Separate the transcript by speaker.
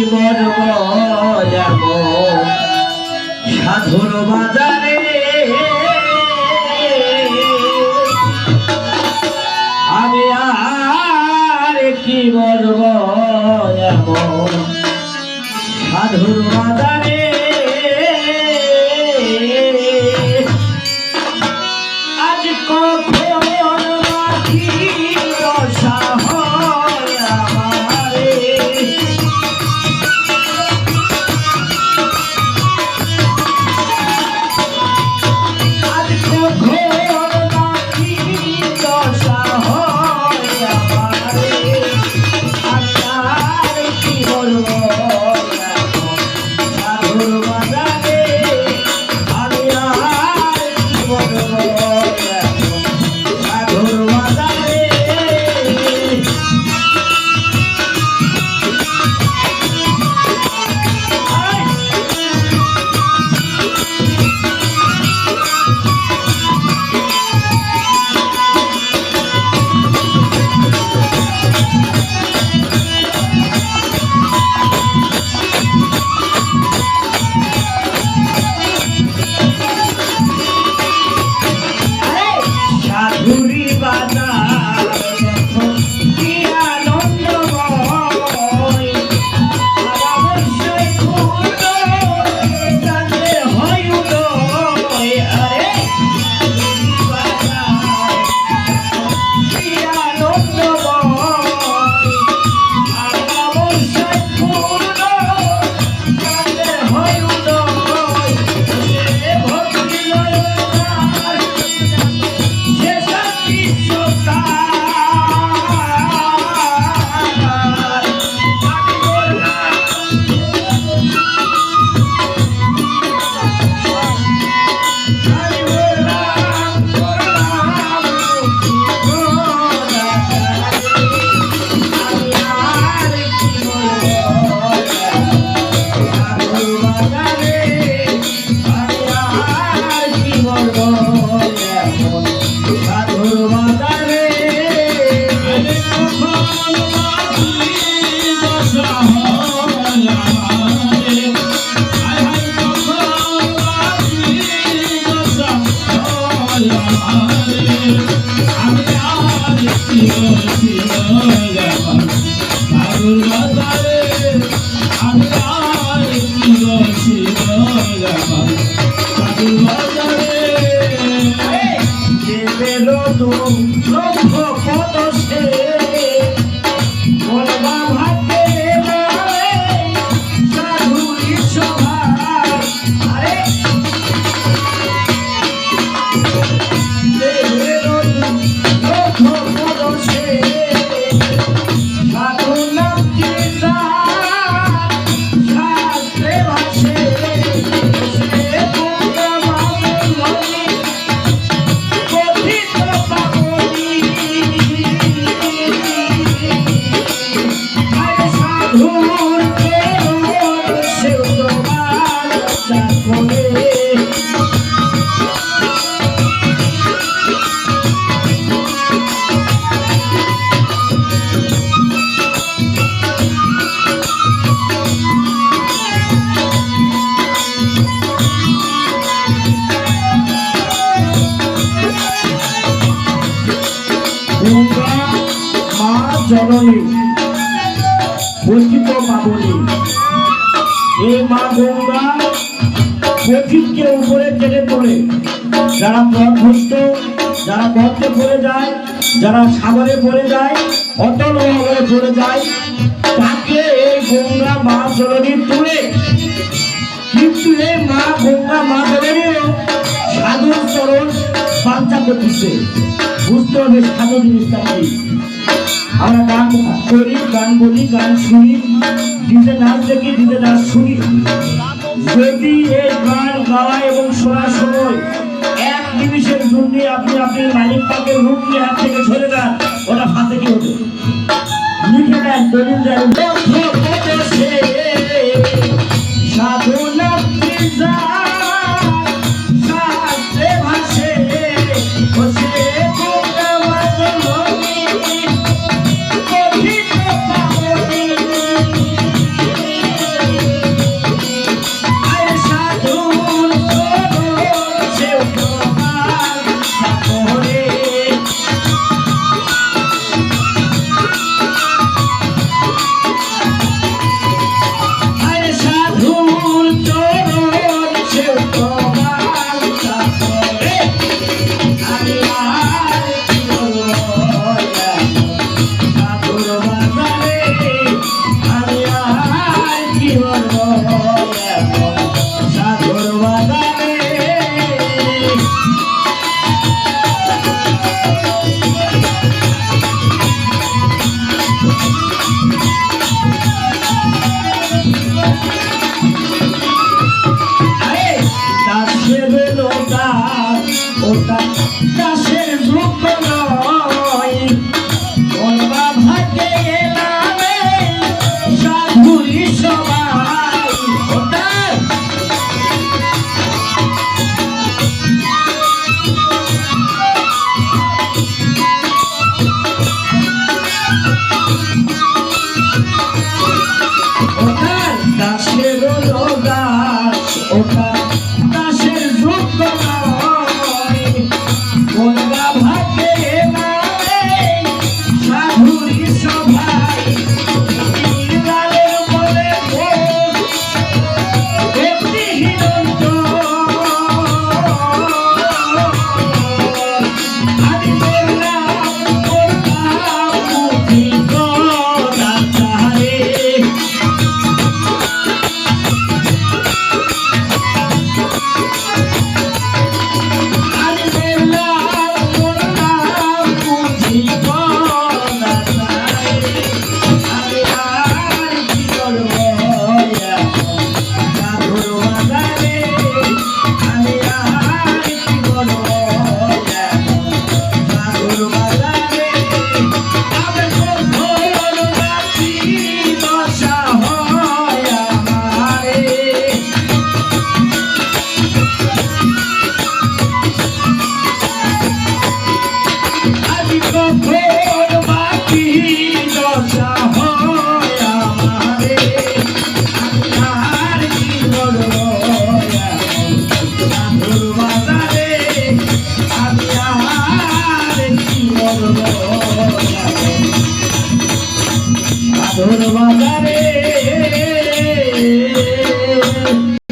Speaker 1: বলব যাব সাধুর বাজারে আমি আর কি বলব যাব সাধুর বাজারে আজ কখন মাটি দশা হয় আমারে আজ কখন মাটি দশা হয় আমারে আর কি বলবো সাধুর বাজারে আমি আর কি বলবো সাধুর বাজারে সাধুরি বাজার দেখো কি আনন্দময় অবশ্যই খুঁড়ো জানলে হয় উদয় আরে সাধুরি বাজার কি আনন্দময় অবশ্যই খুঁড়ো জানলে হয় উদয় ভক্তি লয় জননী বঞ্চিত পাবনী এই মা গঙ্গা পথিককে উপরে টেনে তোলে যারা পথভ্রষ্ট যারা পথে পড়ে যায় যারা সাগরে পড়ে যায় অটল মহলে পড়ে যায় তাকে এই গঙ্গা মা জননী তুলে কিন্তু এই মা গঙ্গা মা জননীও সাধুর চরণ বাঞ্ছা করতেছে বুঝতে হবে সাধু জিনিসটা কি আমরা গান করি গান বলি গান শুনি ডিজে নাচ দেখি ডিজে নাচ শুনি যদি এই গান গাওয়া এবং শোনার সময় এক নিমিষের জন্য আপনি আপনার মালিক পাকের রূপ নিয়ে হাত থেকে সরে যান ওটা ফাঁসে কি হবে লিখে দেন দলিল দেন সাধনা ভাষে ওটা